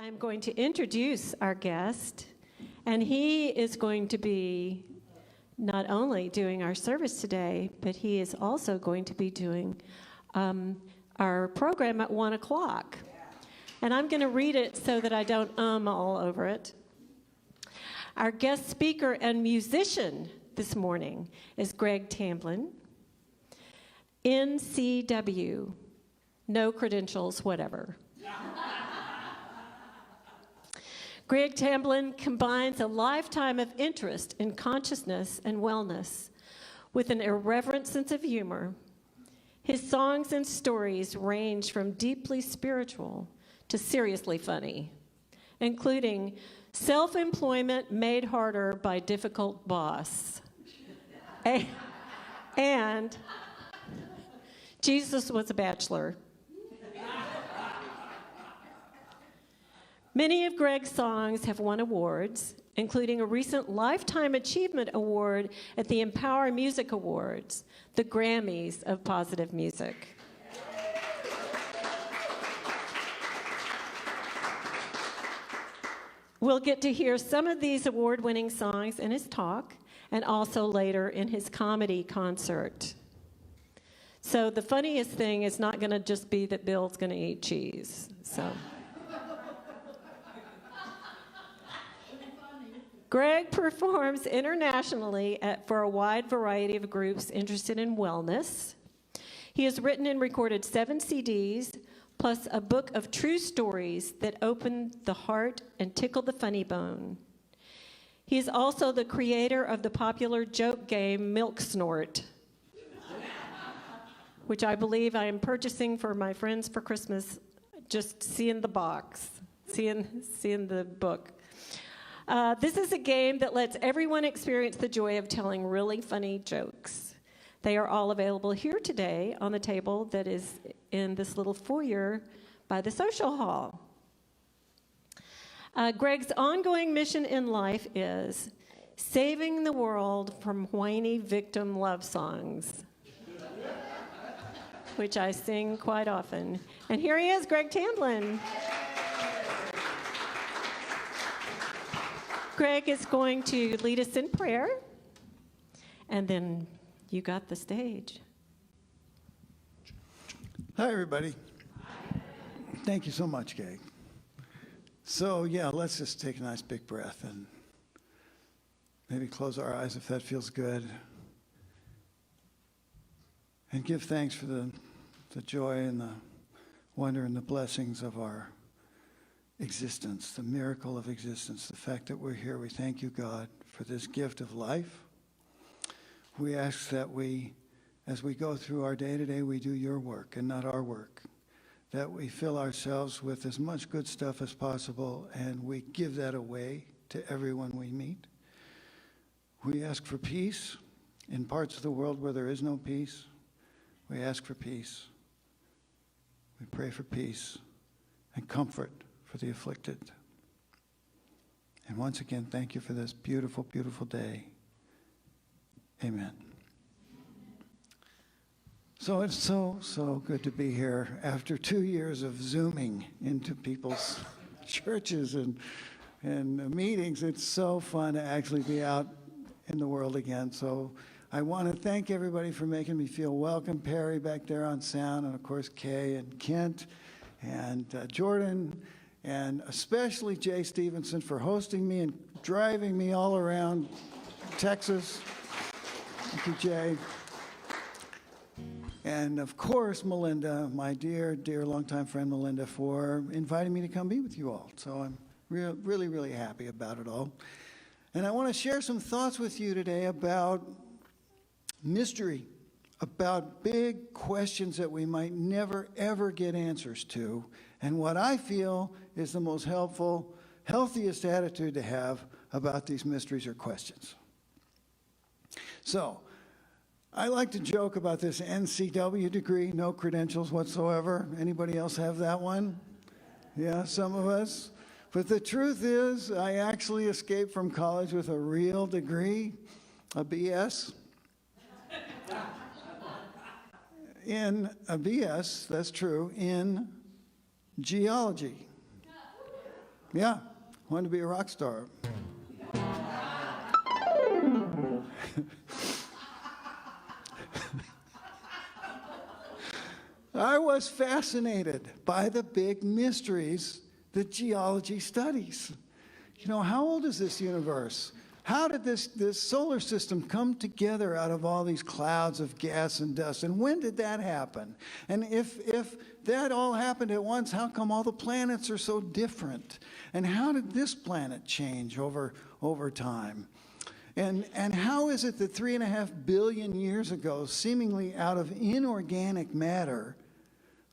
I'm going to introduce our guest, and he is going to be not only doing our service today, but he is also going to be doing our program at 1 o'clock. And I'm going to read it so that I don't all over it. Our guest speaker and musician this morning is Greg Tamblyn, NCW, no credentials, whatever. Greg Tamblyn combines a lifetime of interest in consciousness and wellness with an irreverent sense of humor. His songs and stories range from deeply spiritual to seriously funny, including Self-Employment Made Harder by Difficult Boss, and Jesus Was a Bachelor. Many of Greg's songs have won awards, including a recent Lifetime Achievement Award at the Empower Music Awards, the Grammys of positive music. We'll get to hear some of these award-winning songs in his talk and also later in his comedy concert. So the funniest thing is not going to just be that Bill's going to eat cheese. So. Greg performs internationally for a wide variety of groups interested in wellness. He has written and recorded 7 CDs, plus a book of true stories that open the heart and tickle the funny bone. He is also the creator of the popular joke game Milk Snort, which I believe I am purchasing for my friends for Christmas, just seeing the box, seeing the book. This is a game that lets everyone experience the joy of telling really funny jokes. They are all available here today on the table that is in this little foyer by the social hall. Greg's ongoing mission in life is saving the world from whiny victim love songs, which I sing quite often. And here he is, Greg Tamblyn. Greg is going to lead us in prayer, and then you got the stage. Hi, everybody. Thank you so much, Greg. So, yeah, let's just take a nice big breath and maybe close our eyes if that feels good. And give thanks for the joy and the wonder and the blessings of our existence, the miracle of existence, the fact that we're here. We thank you, God, for this gift of life. We ask that as we go through our day to day, we do your work and not our work, that we fill ourselves with as much good stuff as possible, and we give that away to everyone we meet. We ask for peace in parts of the world where there is no peace. We ask for peace. We pray for peace and comfort for the afflicted. And once again, thank you for this beautiful, beautiful day. Amen. So it's so good to be here after 2 years of Zooming into people's churches and meetings. It's so fun to actually be out in the world again. So I want to thank everybody for making me feel welcome. Perry back there on sound, and of course Kay and Kent and Jordan, and especially Jay Stevenson for hosting me and driving me all around Texas. Thank you, Jay. And of course, Melinda, my dear, dear longtime friend Melinda, for inviting me to come be with you all. So I'm really, really happy about it all. And I want to share some thoughts with you today about mystery, about big questions that we might never, ever get answers to, and what I feel is the most helpful, healthiest attitude to have about these mysteries or questions. So, I like to joke about this NCW degree, no credentials whatsoever. Anybody else have that one? Yeah, some of us. But the truth is, I actually escaped from college with a real degree, a BS. In a BS, that's true, in geology. Yeah, wanted to be a rock star. I was fascinated by the big mysteries that geology studies. You know, how old is this universe? How did this solar system come together out of all these clouds of gas and dust? And when did that happen? And if that all happened at once, how come all the planets are so different? And how did this planet change over time? And how is it that 3.5 billion years ago, seemingly out of inorganic matter,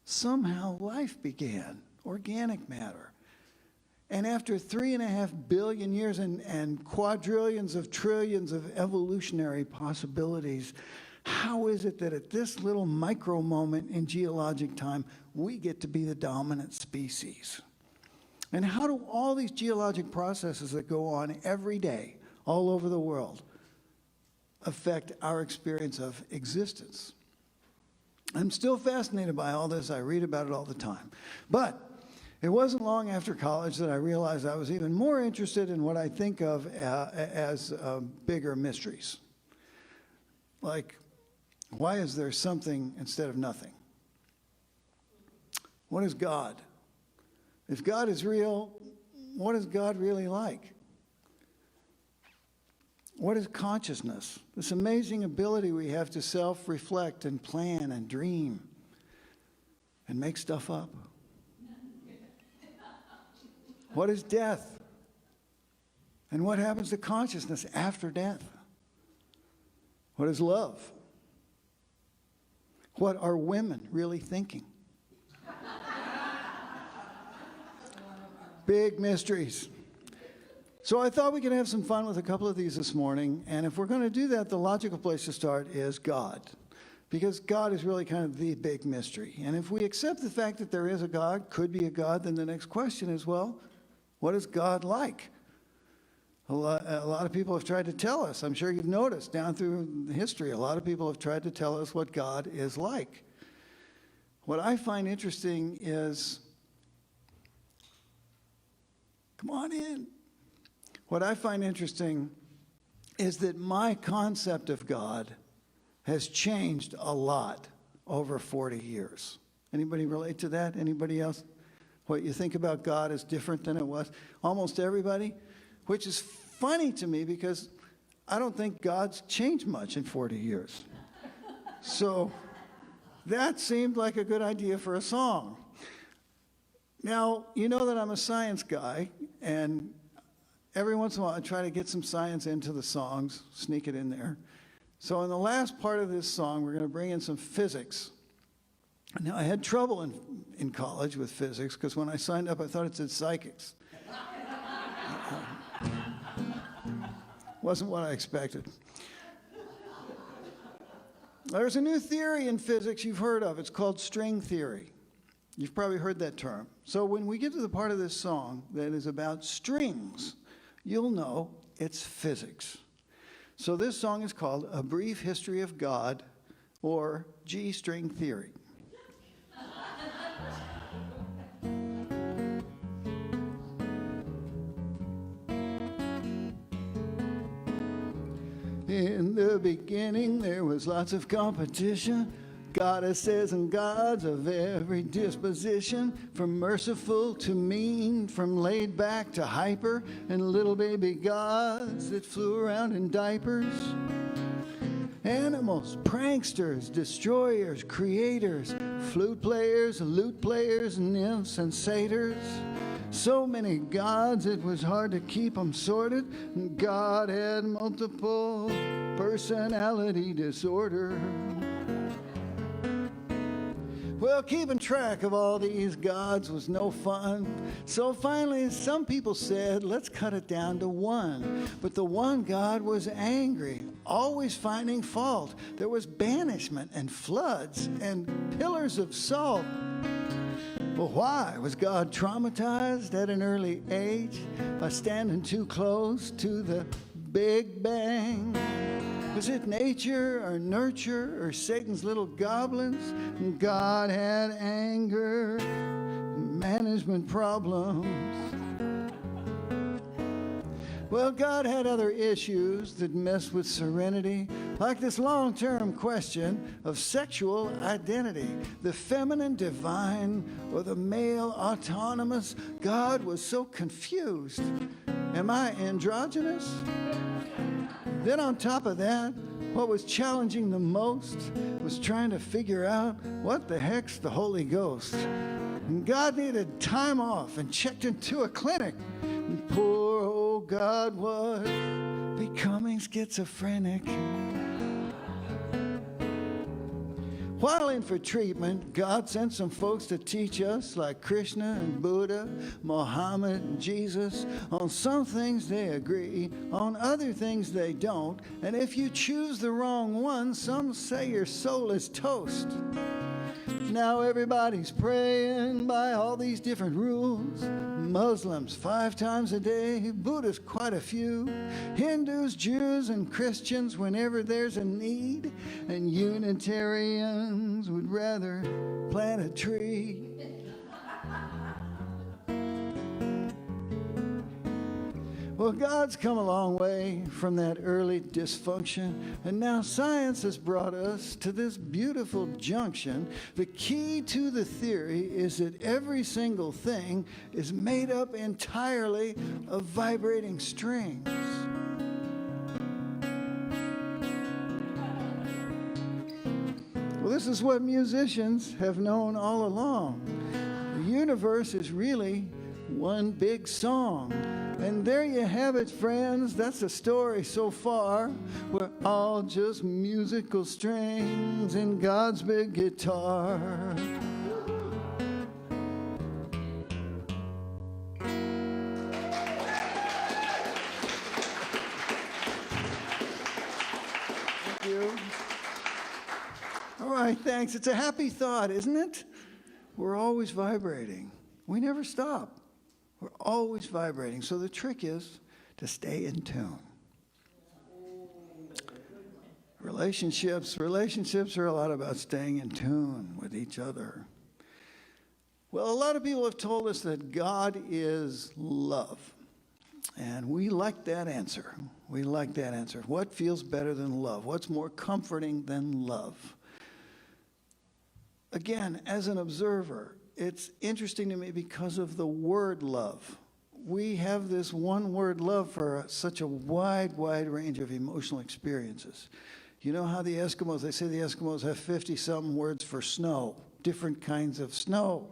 somehow life began, organic matter? And after 3.5 billion years and quadrillions of trillions of evolutionary possibilities, how is it that at this little micro moment in geologic time, we get to be the dominant species? And how do all these geologic processes that go on every day, all over the world, affect our experience of existence? I'm still fascinated by all this. I read about it all the time. But it wasn't long after college that I realized I was even more interested in what I think of as bigger mysteries. Like, why is there something instead of nothing? What is God? If God is real, what is God really like? What is consciousness? This amazing ability we have to self-reflect and plan and dream and make stuff up. What is death? And what happens to consciousness after death? What is love? What are women really thinking? Big mysteries. So I thought we could have some fun with a couple of these this morning. And if we're going to do that, the logical place to start is God. Because God is really kind of the big mystery. And if we accept the fact that there is a God, could be a God, then the next question is, well, what is God like? A lot of people have tried to tell us. I'm sure you've noticed down through history, a lot of people have tried to tell us what God is like. What I find interesting is, come on in. What I find interesting is that my concept of God has changed a lot over 40 years. Anybody relate to that? Anybody else? What you think about God is different than it was? Almost everybody, which is funny to me because I don't think God's changed much in 40 years. So that seemed like a good idea for a song. Now, you know that I'm a science guy, and every once in a while I try to get some science into the songs, sneak it in there. So in the last part of this song, we're going to bring in some physics. Now, I had trouble in college with physics because when I signed up, I thought it said psychics. Wasn't what I expected. There's a new theory in physics you've heard of. It's called string theory. You've probably heard that term. So when we get to the part of this song that is about strings, you'll know it's physics. So this song is called A Brief History of God, or G-string theory. In the beginning, there was lots of competition. Goddesses and gods of every disposition, from merciful to mean, from laid back to hyper, and little baby gods that flew around in diapers. Animals, pranksters, destroyers, creators, flute players, lute players, nymphs and satyrs. So many gods it was hard to keep them sorted. God had multiple personality disorder. Well, keeping track of all these gods was no fun. So finally, some people said, let's cut it down to one. But the one God was angry, always finding fault. There was banishment and floods and pillars of salt. Well, why? Was God traumatized at an early age by standing too close to the Big Bang? Was it nature or nurture or Satan's little goblins? God had anger, management problems. Well, God had other issues that mess with serenity, like this long-term question of sexual identity. The feminine divine or the male autonomous. God was so confused. Am I androgynous? Then on top of that, what was challenging the most was trying to figure out what the heck's the Holy Ghost. And God needed time off and checked into a clinic. And poor old God was becoming schizophrenic. While in for treatment, God sent some folks to teach us, like Krishna and Buddha, Muhammad and Jesus. On some things they agree, on other things they don't. And if you choose the wrong one, some say your soul is toast. Now everybody's praying by all these different rules. Muslims 5 times a day, Buddhists quite a few, Hindus, Jews, and Christians whenever there's a need, and Unitarians would rather plant a tree. Well, God's come a long way from that early dysfunction, and now science has brought us to this beautiful junction. The key to the theory is that every single thing is made up entirely of vibrating strings. Well, this is what musicians have known all along. The universe is really one big song. And there you have it, friends. That's the story so far. We're all just musical strings in God's big guitar. Thank you. All right, thanks. It's a happy thought, isn't it? We're always vibrating. We never stop. We're always vibrating. So the trick is to stay in tune. Relationships are a lot about staying in tune with each other. Well, a lot of people have told us that God is love. And we like that answer. We like that answer. What feels better than love? What's more comforting than love? Again, as an observer, it's interesting to me because of the word love. We have this one word love for such a wide range of emotional experiences. You know how the Eskimos, they say the Eskimos have 50-something words for snow, different kinds of snow.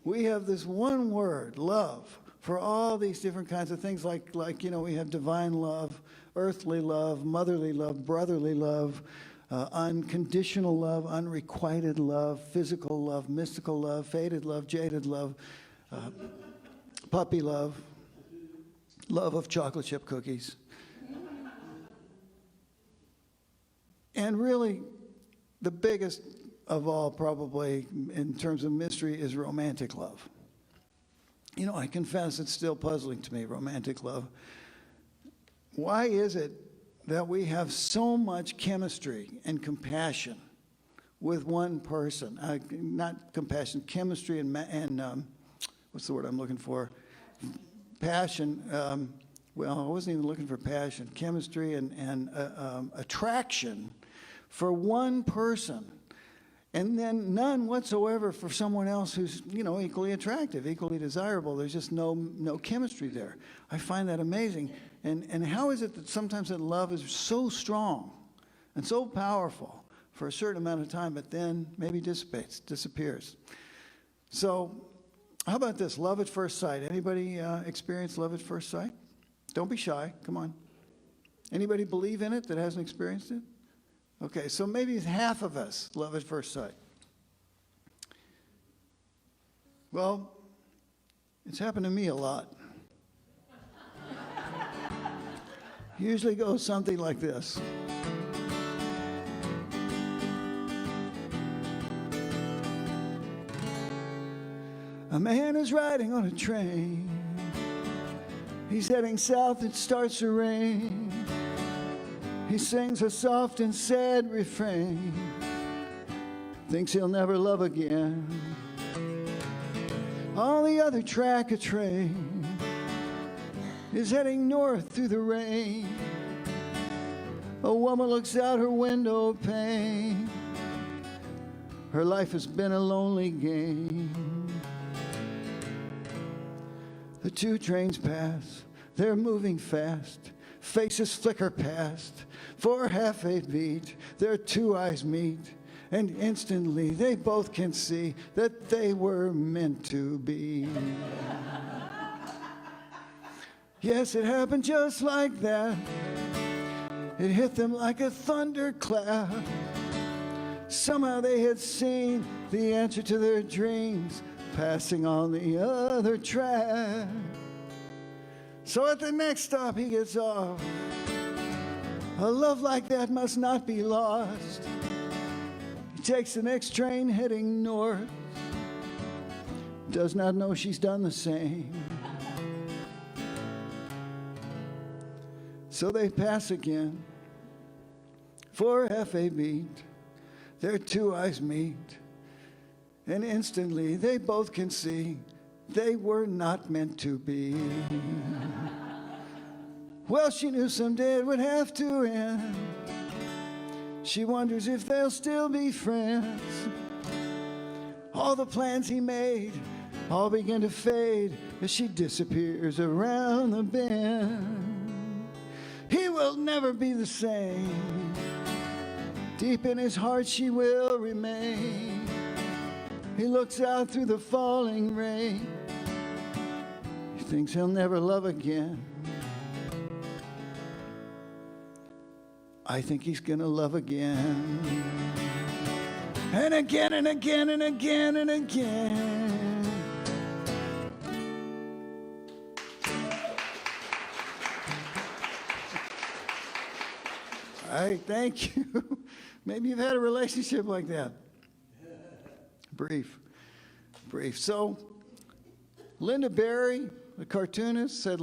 We have this one word, love, for all these different kinds of things like we have divine love, earthly love, motherly love, brotherly love, unconditional love, unrequited love, physical love, mystical love, faded love, jaded love, puppy love, love of chocolate chip cookies. And really, the biggest of all, probably, in terms of mystery, is romantic love. You know, I confess it's still puzzling to me, romantic love. Why is it that we have so much chemistry and compassion with one person? Not compassion, chemistry and what's the word I'm looking for? Passion. Well, I wasn't even looking for passion. Chemistry and attraction for one person, and then none whatsoever for someone else who's, equally attractive, equally desirable. There's just no chemistry there. I find that amazing. And how is it that sometimes that love is so strong and so powerful for a certain amount of time, but then maybe disappears? So how about this, love at first sight? Anybody experience love at first sight? Don't be shy. Come on. Anybody believe in it that hasn't experienced it? Okay, so maybe half of us love at first sight. Well, it's happened to me a lot. Usually goes something like this. A man is riding on a train. He's heading south, it starts to rain. He sings a soft and sad refrain. Thinks he'll never love again. On the other track, a train is heading north through the rain. A woman looks out her window pane. Her life has been a lonely game. The two trains pass, they're moving fast. Faces flicker past. For half a beat, their two eyes meet. And instantly they both can see that they were meant to be. Yes, it happened just like that. It hit them like a thunderclap. Somehow they had seen the answer to their dreams passing on the other track. So at the next stop he gets off. A love like that must not be lost. He takes the next train heading north. Does not know she's done the same. So they pass again. For half a beat, their two eyes meet. And instantly they both can see they were not meant to be. Well, she knew someday it would have to end. She wonders if they'll still be friends. All the plans he made all begin to fade as she disappears around the bend. He will never be the same. Deep in his heart she will remain. He looks out through the falling rain. He thinks he'll never love again. I think he's gonna love again. And again and again and again and again. All right, thank you. Maybe you've had a relationship like that. Brief. So, Linda Berry, the cartoonist, said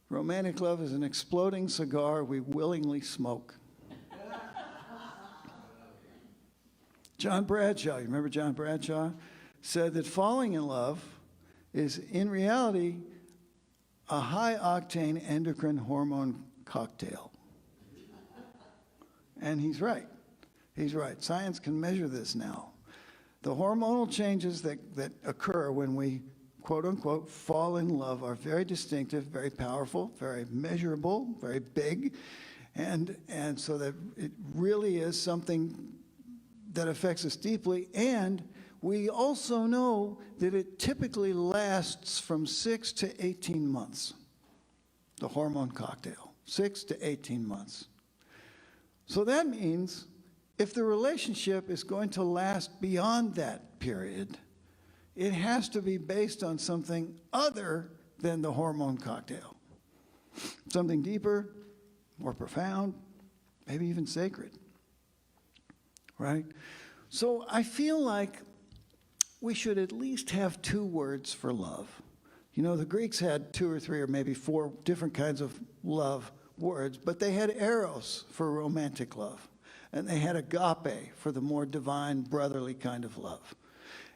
romantic love is an exploding cigar we willingly smoke. John Bradshaw, you remember John Bradshaw? Said that falling in love is, in reality, a high-octane endocrine hormone cocktail. And he's right. He's right. Science can measure this now. The hormonal changes that occur when we, quote unquote, fall in love are very distinctive, very powerful, very measurable, very big, and so that it really is something that affects us deeply. And we also know that it typically lasts from 6 to 18 months, the hormone cocktail, 6 to 18 months. So that means if the relationship is going to last beyond that period, it has to be based on something other than the hormone cocktail. Something deeper, more profound, maybe even sacred. Right? So I feel like we should at least have 2 words for love. You know, the Greeks had 2 or 3 or maybe 4 different kinds of love words, but they had eros for romantic love. And they had agape for the more divine, brotherly kind of love.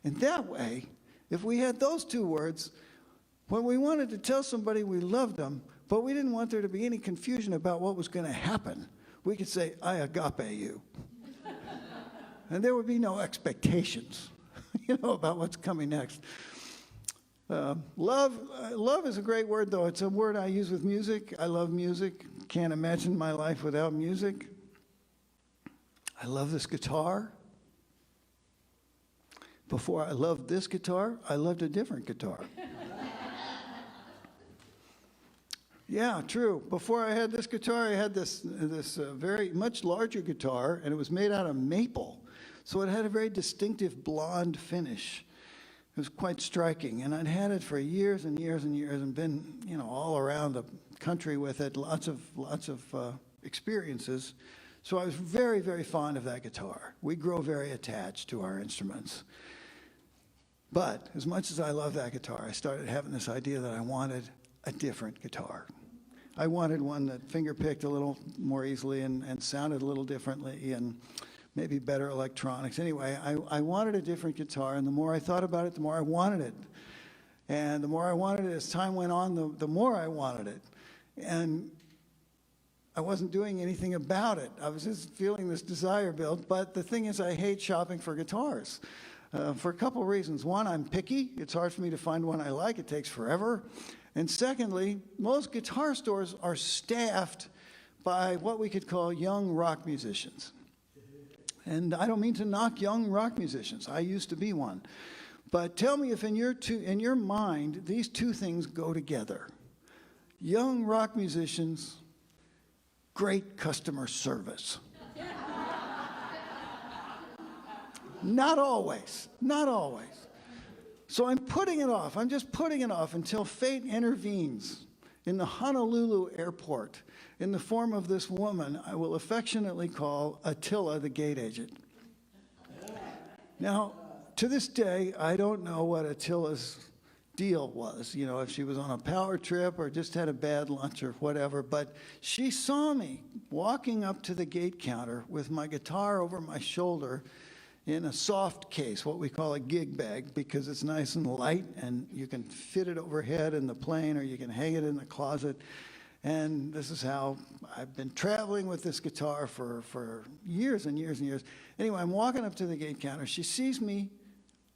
And that way, if we had those 2 words, when we wanted to tell somebody we loved them, but we didn't want there to be any confusion about what was going to happen, we could say, I agape you. And there would be no expectations, about what's coming next. Love is a great word, though. It's a word I use with music. I love music. Can't imagine my life without music. I love this guitar. Before I loved this guitar, I loved a different guitar. Yeah, true. Before I had this guitar, I had this very much larger guitar, and it was made out of maple. So it had a very distinctive blonde finish. It was quite striking, and I'd had it for years and years and years, and been, all around the country with it, lots of experiences. So I was very, very fond of that guitar. We grow very attached to our instruments. But as much as I love that guitar, I started having this idea that I wanted a different guitar. I wanted one that finger-picked a little more easily and sounded a little differently and maybe better electronics. Anyway, I wanted a different guitar, and the more I thought about it, the more I wanted it. And the more I wanted it, as time went on, the more I wanted it. And I wasn't doing anything about it. I was just feeling this desire build. But the thing is, I hate shopping for guitars for a couple reasons. One, I'm picky. It's hard for me to find one I like. It takes forever. And secondly, most guitar stores are staffed by what we could call young rock musicians. And I don't mean to knock young rock musicians. I used to be one. But tell me if in your mind these two things go together. Young rock musicians, great customer service. Not always, not always. So I'm putting it off. I'm just putting it off until fate intervenes in the Honolulu airport in the form of this woman I will affectionately call Attila, the gate agent. Now, to this day, I don't know what Attila's deal was, if she was on a power trip or just had a bad lunch or whatever, but she saw me walking up to the gate counter with my guitar over my shoulder in a soft case, what we call a gig bag, because it's nice and light and you can fit it overhead in the plane or you can hang it in the closet. And this is how I've been traveling with this guitar for years and years and years. Anyway, I'm walking up to the gate counter. She sees me.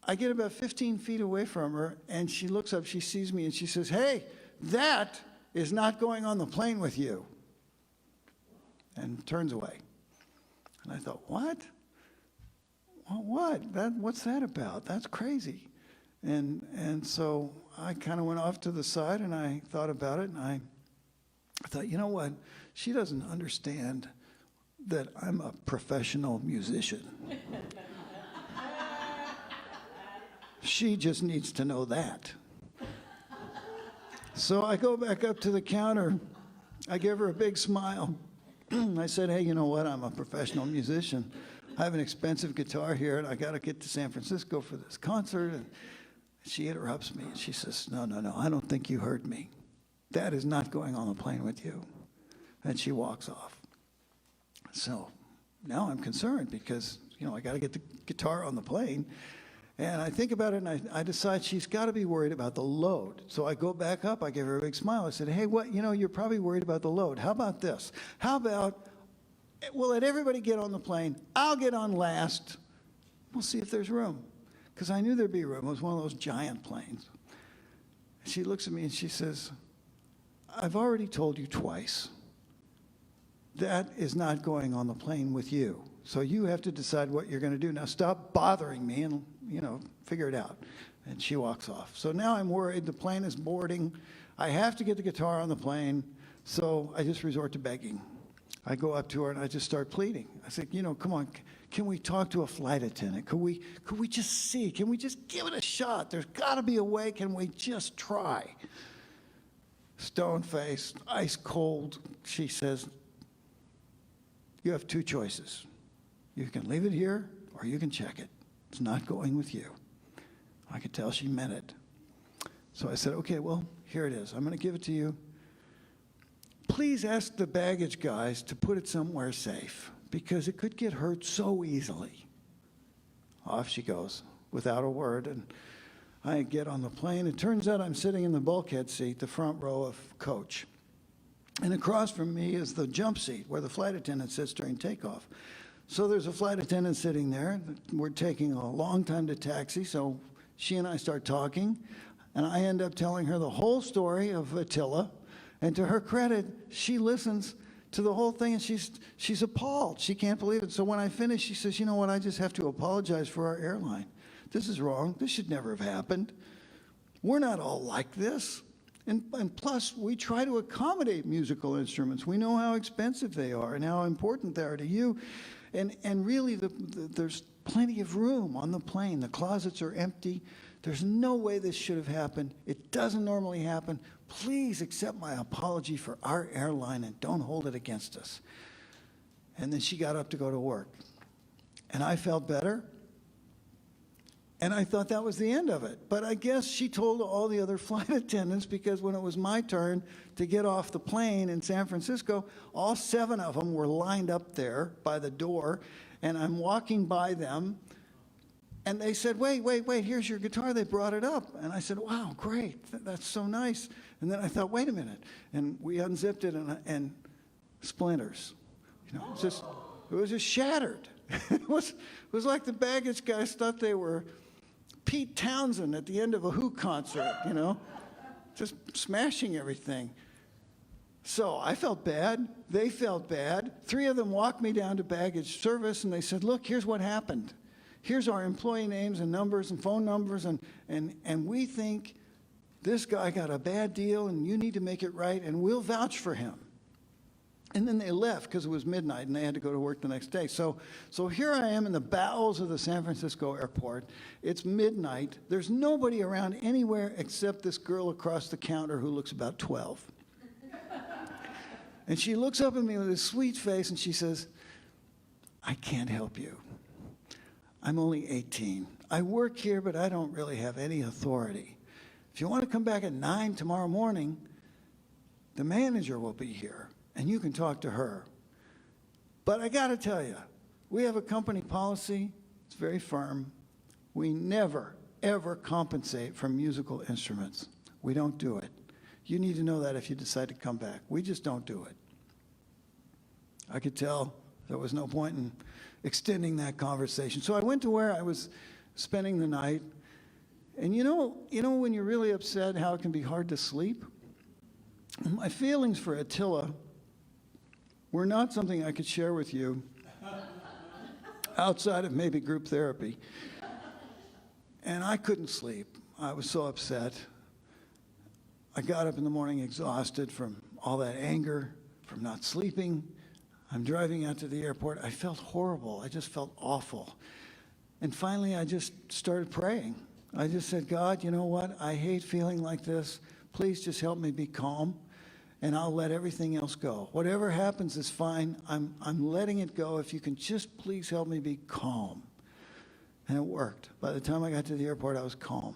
I get about 15 feet away from her, and she looks up, she sees me, and she says, "Hey, that is not going on the plane with you," and turns away. And I thought, what? Well, what? What's that about? That's crazy. And so I kind of went off to the side, and I thought about it, and I thought, you know what? She doesn't understand that I'm a professional musician. She just needs to know that. So I go back up to the counter. I give her a big smile. I said, "Hey, you know what? I'm a professional musician. I have an expensive guitar here, and I got to get to San Francisco for this concert." And she interrupts me, and she says, No, I don't think you heard me. That is not going on the plane with you. And she walks off. So now I'm concerned because, I got to get the guitar on the plane. And I think about it, and I decide she's got to be worried about the load. So I go back up, I give her a big smile. I said, "Hey, you're probably worried about the load. How about this? How about we'll let everybody get on the plane. I'll get on last. We'll see if there's room." Because I knew there'd be room. It was one of those giant planes. She looks at me and she says, "I've already told you twice. That is not going on the plane with you. So you have to decide what you're going to do. Now stop bothering me and, figure it out." And she walks off. So now I'm worried. The plane is boarding. I have to get the guitar on the plane. So I just resort to begging. I go up to her and I just start pleading. I said, "Come on, can we talk to a flight attendant? Could we just see? Can we just give it a shot? There's got to be a way. Can we just try?" Stone-faced, ice cold, she says, "You have two choices. You can leave it here or you can check it. It's not going with you." I could tell she meant it. So I said, "Okay, well, here it is. I'm going to give it to you. Please ask the baggage guys to put it somewhere safe because it could get hurt so easily." Off she goes without a word, and I get on the plane. It turns out I'm sitting in the bulkhead seat, the front row of coach. And across from me is the jump seat where the flight attendant sits during takeoff. So there's a flight attendant sitting there. We're taking a long time to taxi, so she and I start talking. And I end up telling her the whole story of Attila. And to her credit, she listens to the whole thing, and she's appalled. She can't believe it. So when I finish, she says, "You know what? I just have to apologize for our airline. This is wrong. This should never have happened. We're not all like this. And plus, we try to accommodate musical instruments. We know how expensive they are and how important they are to you. And really, there's plenty of room on the plane. The closets are empty. There's no way this should have happened. It doesn't normally happen. Please accept my apology for our airline and don't hold it against us." And then she got up to go to work. And I felt better. And I thought that was the end of it. But I guess she told all the other flight attendants, because when it was my turn to get off the plane in San Francisco, all 7 of them were lined up there by the door, and I'm walking by them, And they said, wait, here's your guitar. They brought it up. And I said, wow, great. That's so nice. And then I thought, wait a minute. And we unzipped it, and splinters. You know, it was just shattered. It was like the baggage guys thought they were Pete Townsend at the end of a Who concert, you know, just smashing everything. So I felt bad. They felt bad. 3 of them walked me down to baggage service, and they said, look, here's what happened. Here's our employee names and numbers and phone numbers, and we think this guy got a bad deal, and you need to make it right, and we'll vouch for him. And then they left because it was midnight, and they had to go to work the next day. So here I am in the bowels of the San Francisco airport. It's midnight. There's nobody around anywhere except this girl across the counter who looks about 12. And she looks up at me with a sweet face, and she says, I can't help you. I'm only 18. I work here, but I don't really have any authority. If you want to come back at 9 tomorrow morning, the manager will be here, and you can talk to her. But I got to tell you, we have a company policy. It's very firm. We never, ever compensate for musical instruments. We don't do it. You need to know that if you decide to come back. We just don't do it. I could tell there was no point in extending that conversation. So I went to where I was spending the night. And you know when you're really upset, how it can be hard to sleep? My feelings for Attila were not something I could share with you outside of maybe group therapy. And I couldn't sleep. I was so upset. I got up in the morning exhausted from all that anger, from not sleeping. I'm driving out to the airport. I felt horrible. I just felt awful. And finally, I just started praying. I just said, God, you know what? I hate feeling like this. Please just help me be calm, and I'll let everything else go. Whatever happens is fine. I'm letting it go. If you can just please help me be calm. And it worked. By the time I got to the airport, I was calm.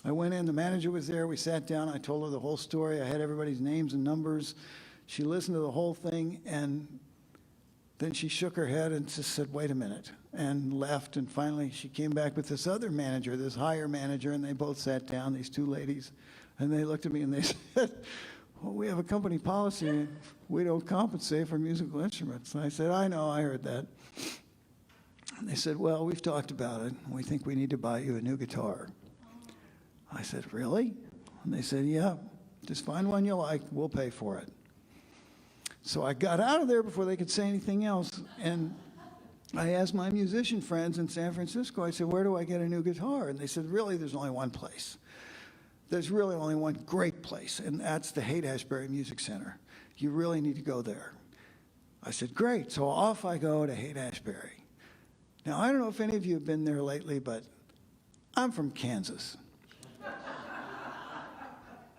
I went in. The manager was there. We sat down. I told her the whole story. I had everybody's names and numbers. She listened to the whole thing, and then she shook her head and just said, wait a minute, and left. And finally, she came back with this other manager, this higher manager, and they both sat down, these 2 ladies, and they looked at me and they said, well, we have a company policy, and we don't compensate for musical instruments. And I said, I know, I heard that. And they said, well, we've talked about it. We think we need to buy you a new guitar. I said, really? And they said, yeah, just find one you like, we'll pay for it. So I got out of there before they could say anything else, and I asked my musician friends in San Francisco, I said, where do I get a new guitar? And they said, really, there's only one place. There's really only one great place, and that's the Haight-Ashbury Music Center. You really need to go there. I said, great. So off I go to Haight-Ashbury. Now, I don't know if any of you have been there lately, but I'm from Kansas.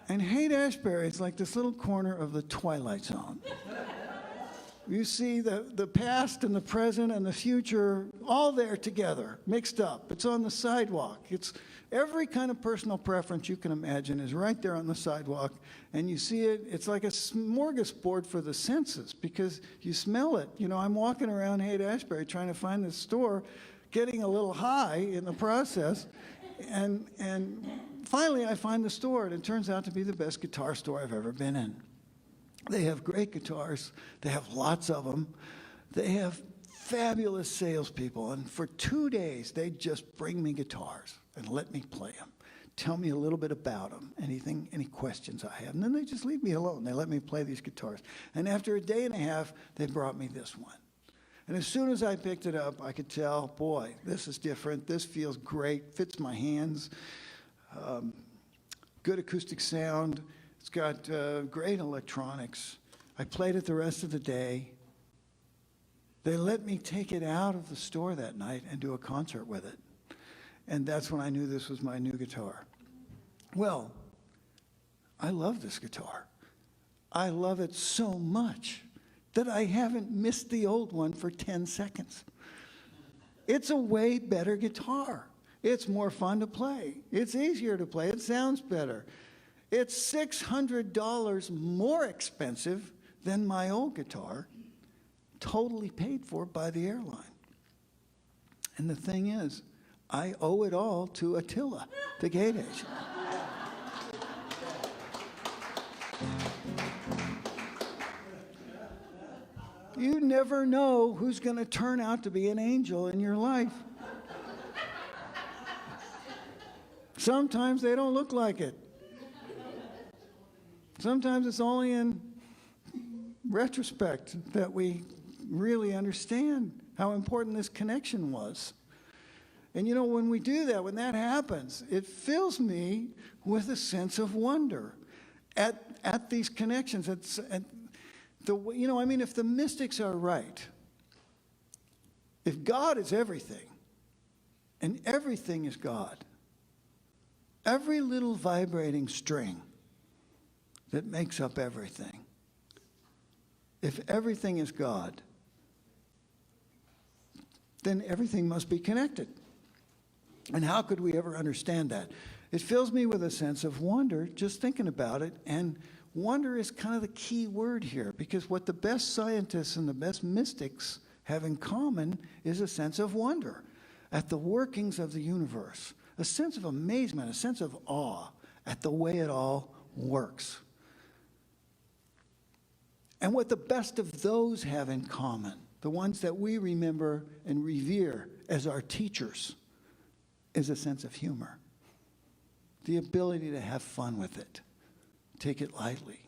And Haight-Ashbury is like this little corner of the Twilight Zone. You see the past and the present and the future all there together, mixed up. It's on the sidewalk. It's every kind of personal preference you can imagine is right there on the sidewalk. And you see it. It's like a smorgasbord for the senses because you smell it. You know, I'm walking around Haight-Ashbury trying to find this store, getting a little high in the process. And finally, I find the store, and it turns out to be the best guitar store I've ever been in. They have great guitars. They have lots of them. They have fabulous salespeople, and for 2 days, they just bring me guitars and let me play them. Tell me a little bit about them, any questions I have. And then they just leave me alone. They let me play these guitars. And after a day and a half, they brought me this one. And as soon as I picked it up, I could tell, boy, this is different. This feels great, fits my hands. Good acoustic sound. It's got great electronics. I played it the rest of the day. They let me take it out of the store that night and do a concert with it. And that's when I knew this was my new guitar. Well, I love this guitar. I love it so much that I haven't missed the old one for 10 seconds. It's a way better guitar. It's more fun to play. It's easier to play. It sounds better. It's $600 more expensive than my old guitar, totally paid for by the airline. And the thing is, I owe it all to Attila, the gate agent. You never know who's going to turn out to be an angel in your life. Sometimes they don't look like it. Sometimes it's only in retrospect that we really understand how important this connection was. And you know, when we do that, when that happens, it fills me with a sense of wonder at these connections. If the mystics are right, if God is everything, and everything is God, every little vibrating string that makes up everything, if everything is God, then everything must be connected. And how could we ever understand that? It fills me with a sense of wonder just thinking about it. And wonder is kind of the key word here, because what the best scientists and the best mystics have in common is a sense of wonder at the workings of the universe, a sense of amazement, a sense of awe at the way it all works. And what the best of those have in common, the ones that we remember and revere as our teachers, is a sense of humor. The ability to have fun with it, take it lightly.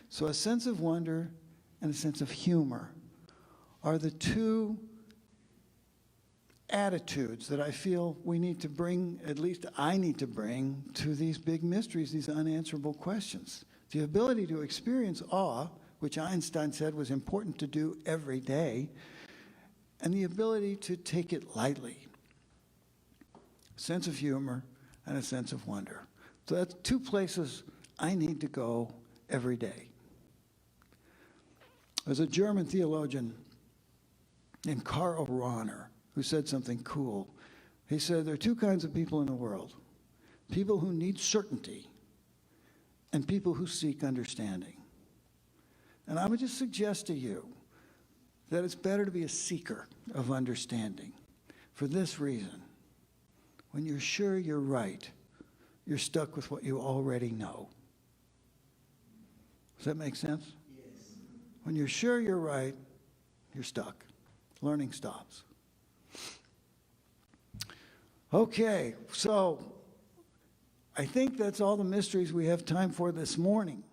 So a sense of wonder and a sense of humor are the two attitudes that I feel we need to bring, at least I need to bring, to these big mysteries, these unanswerable questions. The ability to experience awe, which Einstein said was important to do every day, and the ability to take it lightly. A sense of humor and a sense of wonder. So that's two places I need to go every day. There's a German theologian named Karl Rahner who said something cool. He said there are two kinds of people in the world: people who need certainty and people who seek understanding. And I would just suggest to you that it's better to be a seeker of understanding for this reason. When you're sure you're right, you're stuck with what you already know. Does that make sense? Yes. When you're sure you're right, you're stuck. Learning stops. Okay, so I think that's all the mysteries we have time for this morning.